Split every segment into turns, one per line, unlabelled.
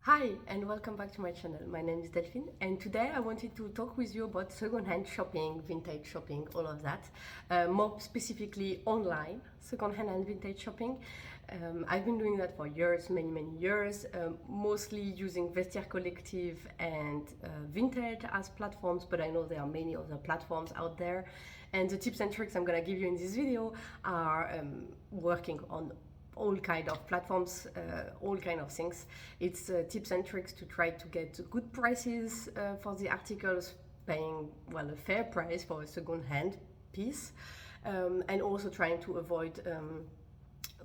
Hi and welcome back to my channel. My name is Delphine and today I wanted to talk with you about second-hand shopping, vintage shopping, all of that. More specifically online second-hand and vintage shopping. I've been doing that for years, many years, mostly using Vestiaire Collective and Vintage as platforms, but I know there are many other platforms out there. And the tips and tricks I'm gonna give you in this video are working on all kind of platforms, all kind of things. It's tips and tricks to try to get good prices for the articles, paying, well, a fair price for a second-hand piece, and also trying to avoid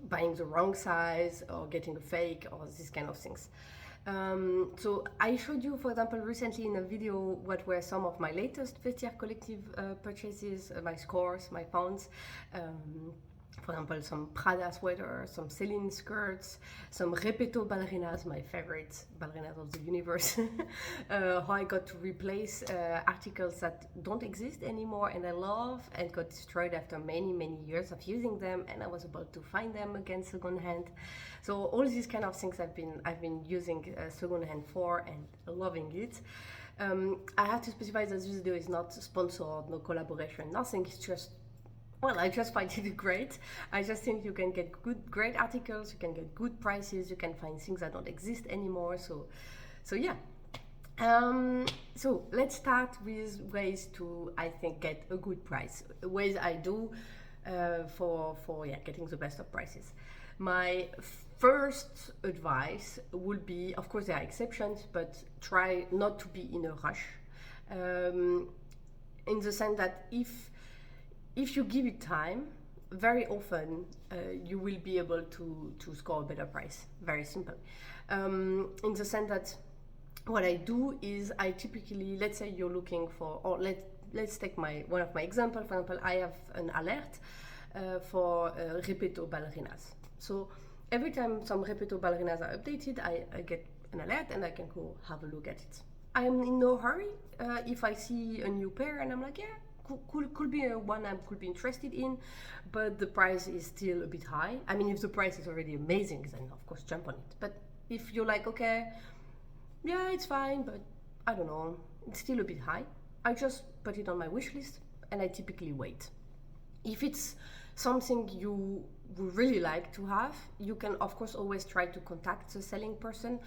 buying the wrong size or getting a fake or these kind of things. So I showed you, for example, recently in a video what were some of my latest Vestiaire Collective purchases, my scores, my pounds. For example, some Prada sweaters, some Celine skirts, some Repetto ballerinas, my favorite ballerinas of the universe. How I got to replace articles that don't exist anymore and I love and got destroyed after many years of using them, and I was about to find them again second hand. So all these kind of things I've been using second hand for and loving it. I have to specify that this video is not sponsored, no collaboration, nothing. It's just, well, I just find it great. I just think you can get great articles, you can get good prices, you can find things that don't exist anymore. So yeah. So let's start with ways to, I think, get a good price. Ways I do for getting the best of prices. My first advice would be, of course there are exceptions, but try not to be in a rush. In the sense that if you give it time, very often you will be able to score a better price. Very simple. In the sense that what I do is I typically, let's say you're looking for, or let's take one of my examples. For example, I have an alert for Repetto ballerinas. So every time some Repetto ballerinas are updated, I get an alert and I can go have a look at it. I am in no hurry. If I see a new pair and I'm like, yeah, could be one I could be interested in, but the price is still a bit high. I mean, if the price is already amazing, then of course jump on it. But if you're like, okay, yeah, it's fine, but I don't know, it's still a bit high, I just put it on my wish list and I typically wait. If it's something you would really like to have, you can of course always try to contact the selling person.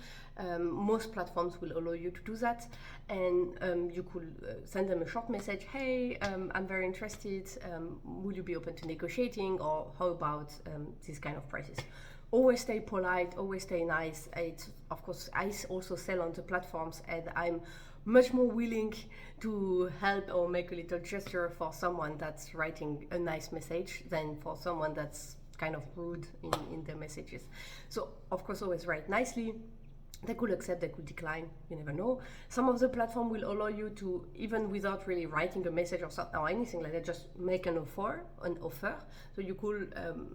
Most platforms will allow you to do that, and you could send them a short message. Hey, I'm very interested, would you be open to negotiating, or how about these kind of prices? Always stay polite, always stay nice. Of course, I also sell on the platforms and I'm much more willing to help or make a little gesture for someone that's writing a nice message than for someone that's kind of rude in their messages. So of course always write nicely. They could accept, they could decline, you never know. Some of the platform will allow you to, even without really writing a message or anything like that, just make an offer. So you could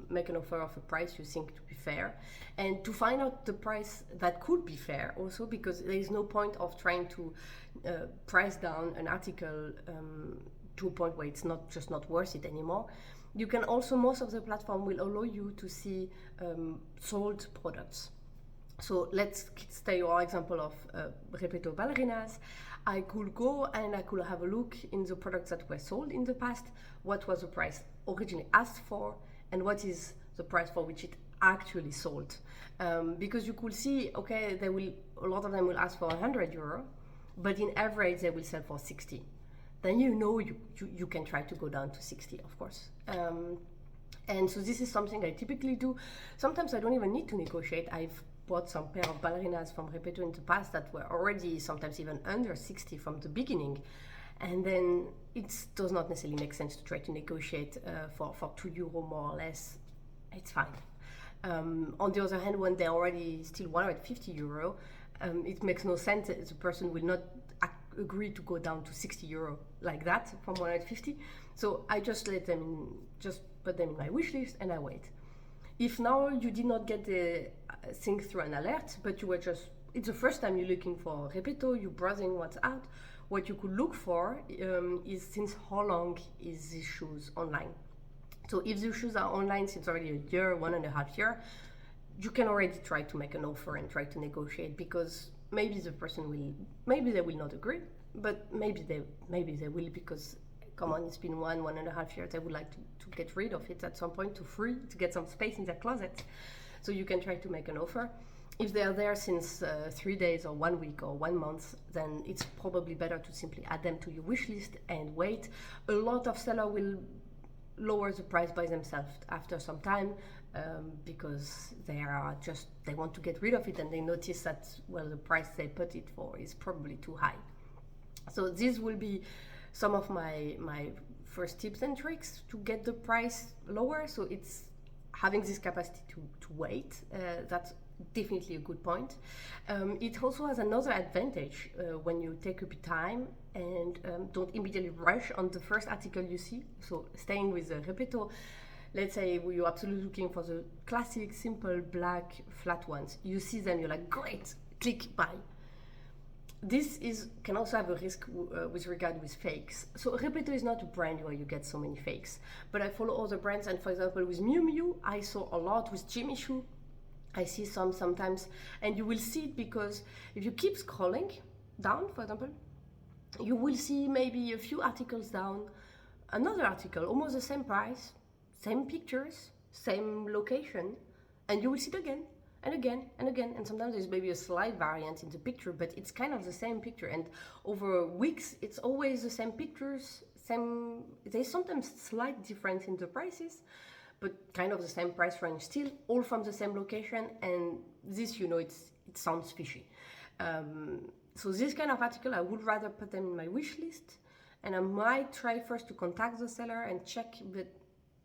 make an offer of a price you think to be fair. And to find out the price that could be fair also, because there is no point of trying to price down an article to a point where it's just not worth it anymore. You can also, most of the platform will allow you to see sold products. So let's stay our example of Repetto ballerinas. I could go and I could have a look in the products that were sold in the past, what was the price originally asked for, and what is the price for which it actually sold. Because you could see, okay, a lot of them will ask for €100, but in average they will sell for 60. Then you know you can try to go down to 60, of course. And so this is something I typically do. Sometimes I don't even need to negotiate. I've bought some pair of ballerinas from Repetto in the past that were already sometimes even under 60 from the beginning. And then it does not necessarily make sense to try to negotiate for €2 more or less. It's fine. On the other hand, when they're already still €150, it makes no sense. The person will not agree to go down to €60 like that from 150. So I just put them in my wish list and I wait. If now you did not get the thing through an alert, but you were it's the first time you're looking for Repetto, you're browsing what's out, what you could look for is since how long is these shoes online. So if the shoes are online since already a year, 1.5 years, you can already try to make an offer and try to negotiate, because maybe the person will, maybe they will not agree, but maybe they will, because come on, it's been 1.5 years. They would like to get rid of it at some point, to get some space in their closet. So you can try to make an offer. If they are there since 3 days or 1 week or 1 month, then it's probably better to simply add them to your wish list and wait. A lot of sellers will lower the price by themselves after some time, because they want to get rid of it, and they notice that, well, the price they put it for is probably too high. So this will be some of my first tips and tricks to get the price lower. So it's having this capacity to wait. That's definitely a good point. It also has another advantage when you take a bit time and don't immediately rush on the first article you see. So staying with the Repetto, let's say you're absolutely looking for the classic, simple, black, flat ones. You see them, you're like, great, click buy. This can also have a risk with regard with fakes. So Repetto is not a brand where you get so many fakes, but I follow other brands, and for example with Miu Miu, I saw a lot. With Jimmy Choo, I see some sometimes, and you will see it because if you keep scrolling down, for example, you will see maybe a few articles down, another article, almost the same price, same pictures, same location, and you will see it again and again and again, and sometimes there's maybe a slight variant in the picture, but it's kind of the same picture, and over weeks it's always the same pictures, there's sometimes slight difference in the prices, but kind of the same price range still, all from the same location, and this, it sounds fishy. So this kind of article, I would rather put them in my wish list, and I might try first to contact the seller and check, but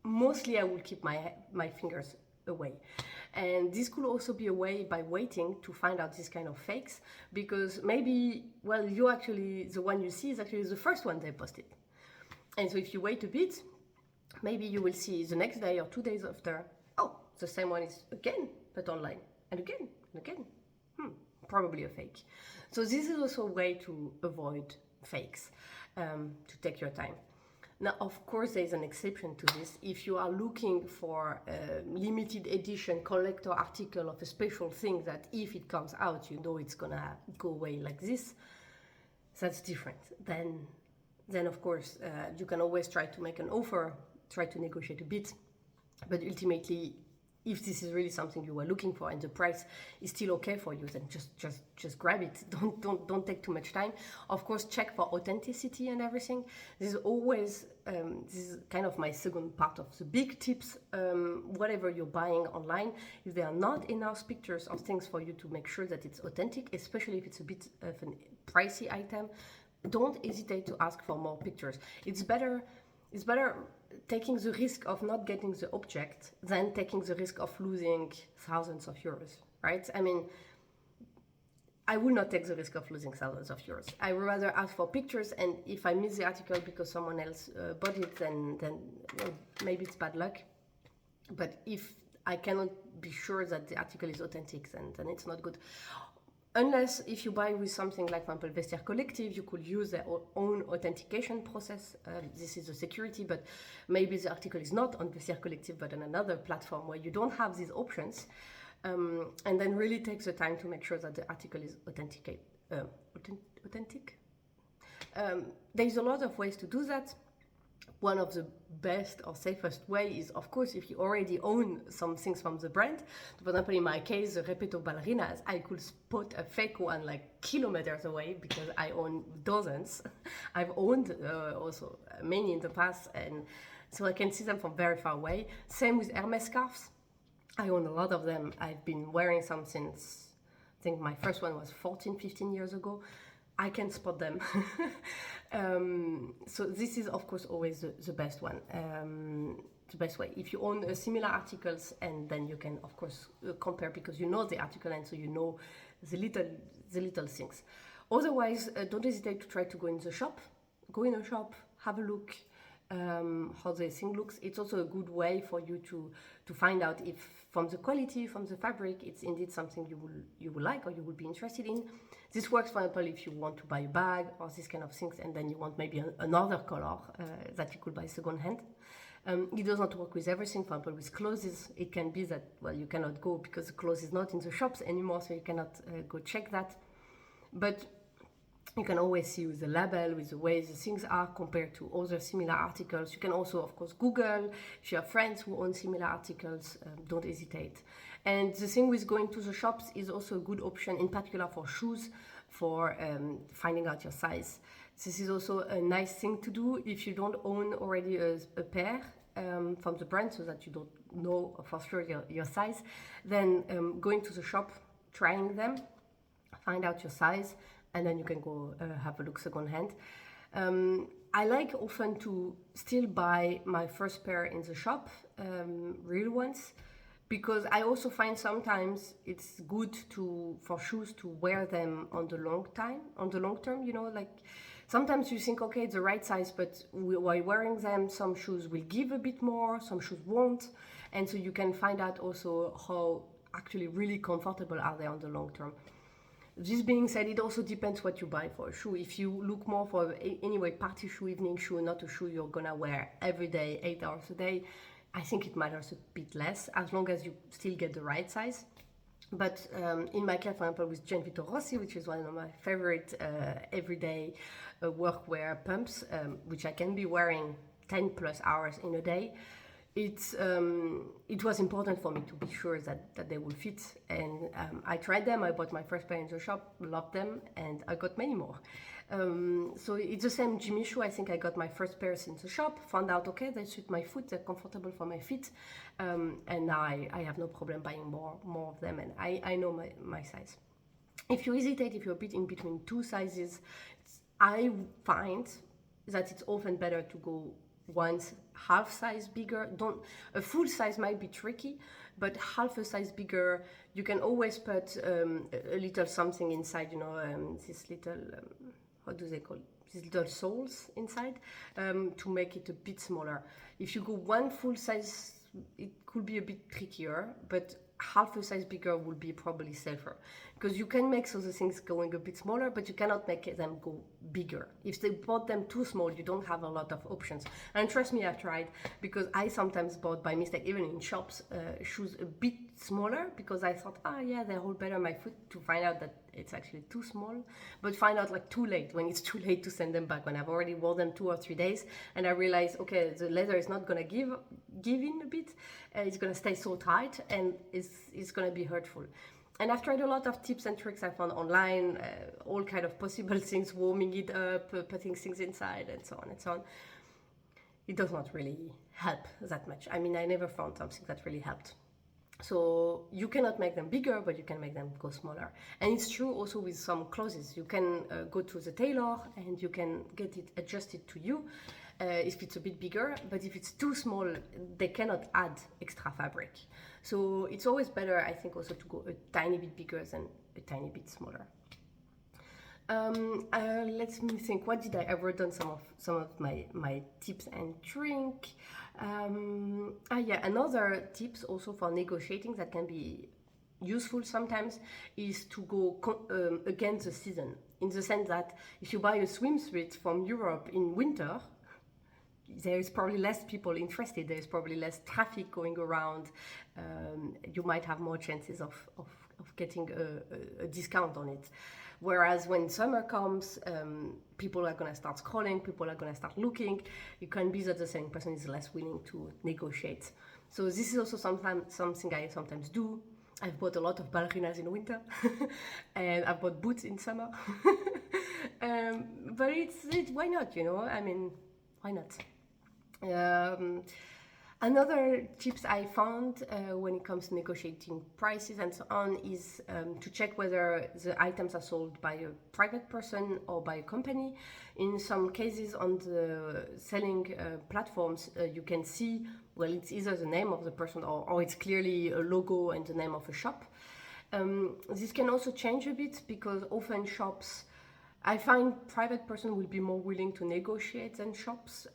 mostly I will keep my fingers away. And this could also be a way, by waiting, to find out this kind of fakes, because maybe, well, the one you see is actually the first one they posted. And so if you wait a bit, maybe you will see the next day or 2 days after, oh, the same one is again put online, and again and again. Probably a fake. So this is also a way to avoid fakes, to take your time. Now, of course, there is an exception to this. If you are looking for a limited edition collector article of a special thing that if it comes out, it's gonna go away like this, that's different. Then of course, you can always try to make an offer, try to negotiate a bit, but ultimately, if this is really something you were looking for and the price is still okay for you, then just grab it. Don't take too much time. Of course, check for authenticity and everything. This is always this is kind of my second part of the big tips. Whatever you're buying online, if there are not enough pictures or things for you to make sure that it's authentic, especially if it's a bit of a pricey item, don't hesitate to ask for more pictures. It's better taking the risk of not getting the object than taking the risk of losing thousands of euros, right? I mean, I will not take the risk of losing thousands of euros. I would rather ask for pictures, and if I miss the article because someone else bought it, then maybe it's bad luck. But if I cannot be sure that the article is authentic, then it's not good. Unless if you buy with something like, for example, Vestiaire Collective, you could use their own authentication process. This is a security, but maybe the article is not on Vestiaire Collective, but on another platform where you don't have these options. And then really take the time to make sure that the article is authentic. There's a lot of ways to do that. One of the best or safest way is, of course, if you already own some things from the brand. For example, in my case, the Repetto ballerinas, I could spot a fake one like kilometers away because I own dozens. I've owned also many in the past, and so I can see them from very far away. Same with Hermes scarves. I own a lot of them. I've been wearing some since, I think my first one was 15 years ago. I can spot them. So this is, of course, always the best one, the best way. If you own similar articles, and then you can, of course, compare because you know the article, and so you know the little things. Otherwise, don't hesitate to try to go in the shop. Go in a shop, have a look how the thing looks. It's also a good way for you to find out if from the quality, from the fabric, it's indeed something you will like or you will be interested in. This works, for example, if you want to buy a bag or this kind of things, and then you want maybe another color that you could buy second hand. It does not work with everything. For example, with clothes, it can be that, well, you cannot go because the clothes is not in the shops anymore, so you cannot go check that. But you can always see with the label, with the way the things are compared to other similar articles. You can also, of course, Google. If you have friends who own similar articles, don't hesitate. And the thing with going to the shops is also a good option, in particular for shoes, for finding out your size. This is also a nice thing to do if you don't own already a pair from the brand, so that you don't know for sure your size. Then going to the shop, trying them, find out your size, and then you can go have a look secondhand. I like often to still buy my first pair in the shop, real ones, because I also find sometimes it's good for shoes to wear them on the long term, you know, like sometimes you think, okay, it's the right size, but while wearing them, some shoes will give a bit more, some shoes won't. And so you can find out also how actually really comfortable are they on the long term. This being said, it also depends what you buy for a shoe. If you look more for anyway party shoe, evening shoe, not a shoe you're gonna wear every day, 8 hours a day, I think it matters a bit less, as long as you still get the right size. But in my case, for example, with Gianvito Rossi, which is one of my favorite everyday workwear pumps, which I can be wearing 10 plus hours in a day, it was important for me to be sure that they will fit. And I tried them. I bought my first pair in the shop, loved them, and I got many more. So it's the same Jimmy shoe. I think I got my first pairs in the shop, found out, okay, they suit my foot, they're comfortable for my feet, and now I have no problem buying more of them, and I know my size. If you hesitate, if you're a bit in between two sizes, I find that it's often better to go once half size bigger. A full size might be tricky, but half a size bigger, you can always put a little something inside, you know, this little how do they call it? These little soles inside, to make it a bit smaller. If you go one full size, it could be a bit trickier, but half a size bigger would be probably safer, because you can make so the things going a bit smaller, but you cannot make them go bigger. If they bought them too small, you don't have a lot of options. And trust me, I've tried, because I sometimes bought by mistake, even in shops, shoes a bit smaller, because I thought, yeah, they hold better my foot, to find out that it's actually too small, but find out like too late, when it's too late to send them back, when I've already worn them 2 or 3 days, and I realize, okay, the leather is not gonna give in a bit, it's gonna stay so tight, and it's gonna be hurtful. And I've tried a lot of tips and tricks I found online, all kind of possible things, warming it up, putting things inside, and so on and so on. It does not really help that much. I mean, I never found something that really helped. So you cannot make them bigger, but you can make them go smaller. And it's true also with some clothes. You can go to the tailor and you can get it adjusted to you if it's a bit bigger, but if it's too small, they cannot add extra fabric. So it's always better, I think, also to go a tiny bit bigger than a tiny bit smaller. Let me think. What did I wrote down some of my tips and tricks. Yeah, another tips also for negotiating that can be useful sometimes is to go against the season, in the sense that if you buy a swimsuit from Europe in winter, there is probably less people interested, there is probably less traffic going around, you might have more chances of getting a discount on it. Whereas when summer comes, people are going to start scrolling, people are going to start looking. It can be that the selling person is less willing to negotiate. So this is also something I sometimes do. I've bought a lot of ballerinas in winter, and I've bought boots in summer. But it's why not, you know? I mean, why not? Another tips I found when it comes to negotiating prices and so on is to check whether the items are sold by a private person or by a company. In some cases on the selling platforms, you can see, well, it's either the name of the person or it's clearly a logo and the name of a shop. This can also change a bit, because often shops, I find private person will be more willing to negotiate than shops.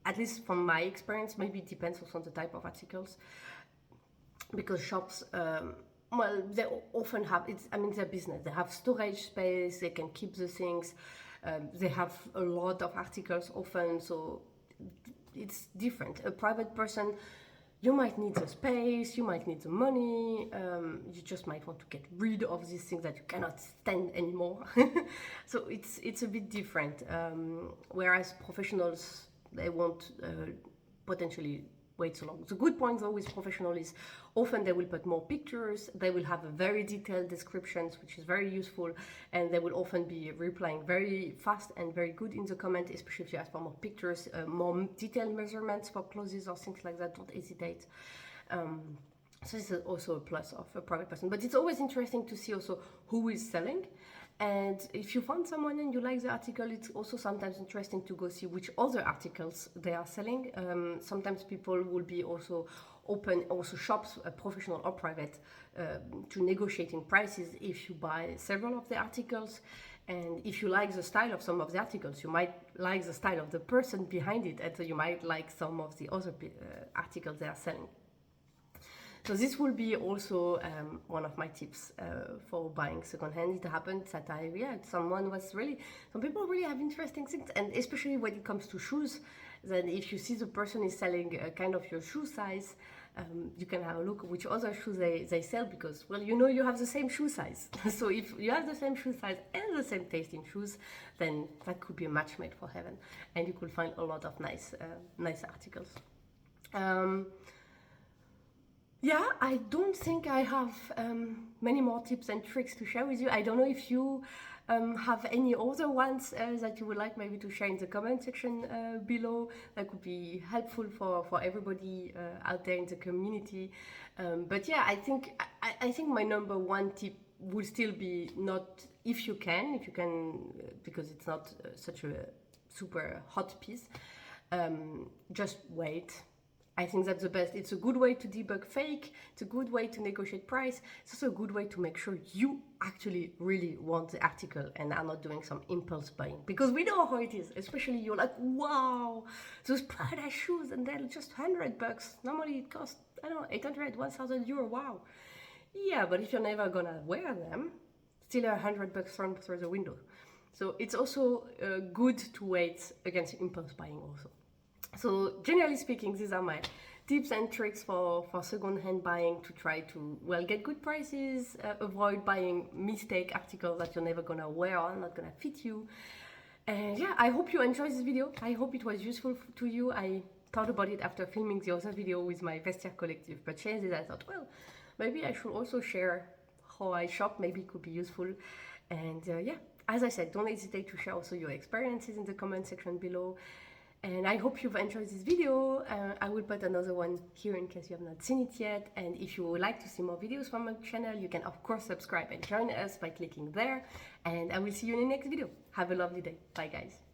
At least from my experience, maybe it depends also on the type of articles, because shops, well, they often have, their business, they have storage space, they can keep the things, they have a lot of articles often, so it's different. A private person, you might need the space, you might need the money, you just might want to get rid of these things that you cannot stand anymore. So it's a bit different. Whereas professionals, they won't potentially wait so long. The good point though with professional is often they will put more pictures, they will have a very detailed descriptions, which is very useful, and they will often be replying very fast and very good in the comment, especially if you ask for more pictures, more detailed measurements for clothes or things like that. Don't hesitate. So this is also a plus of a private person, but it's always interesting to see also who is selling. And if you find someone and you like the article, it's also sometimes interesting to go see which other articles they are selling. Sometimes people will be also open, also shops, professional or private, to negotiating prices if you buy several of the articles. And if you like the style of some of the articles, you might like the style of the person behind it, and so you might like some of the other articles they are selling. So this will be also one of my tips for buying secondhand. It happened that some people really have interesting things, and especially when it comes to shoes, then if you see the person is selling kind of your shoe size, you can have a look which other shoes they sell, because, well, you know, you have the same shoe size. So if you have the same shoe size and the same taste in shoes, then that could be a match made for heaven, and you could find a lot of nice articles. Yeah, I don't think I have many more tips and tricks to share with you. I don't know if you have any other ones that you would like maybe to share in the comment section below. That could be helpful for everybody out there in the community. But yeah, I think my number one tip would still be, not if you can, because it's not such a super hot piece, just wait. I think that's the best. It's a good way to debug fake. It's a good way to negotiate price. It's also a good way to make sure you actually really want the article and are not doing some impulse buying. Because we know how it is, especially you're like, wow, those Prada shoes, and they're just $100. Normally it costs, I don't know, 800, 1,000 euro, wow. Yeah, but if you're never gonna wear them, still $100 thrown through the window. So it's also good to wait against impulse buying also. So generally speaking, these are my tips and tricks for second-hand buying, to try to, well, get good prices, avoid buying mistake articles that you're never gonna wear or not gonna fit you. And yeah, I hope you enjoyed this video. I hope it was useful to you. I thought about it after filming the other video with my Vestiaire collective purchases. I thought, well, maybe I should also share how I shop. Maybe it could be useful. And yeah, as I said, don't hesitate to share also your experiences in the comment section below. And I hope you've enjoyed this video. I will put another one here in case you have not seen it yet. And if you would like to see more videos from my channel, you can of course subscribe and join us by clicking there. And I will see you in the next video. Have a lovely day. Bye guys.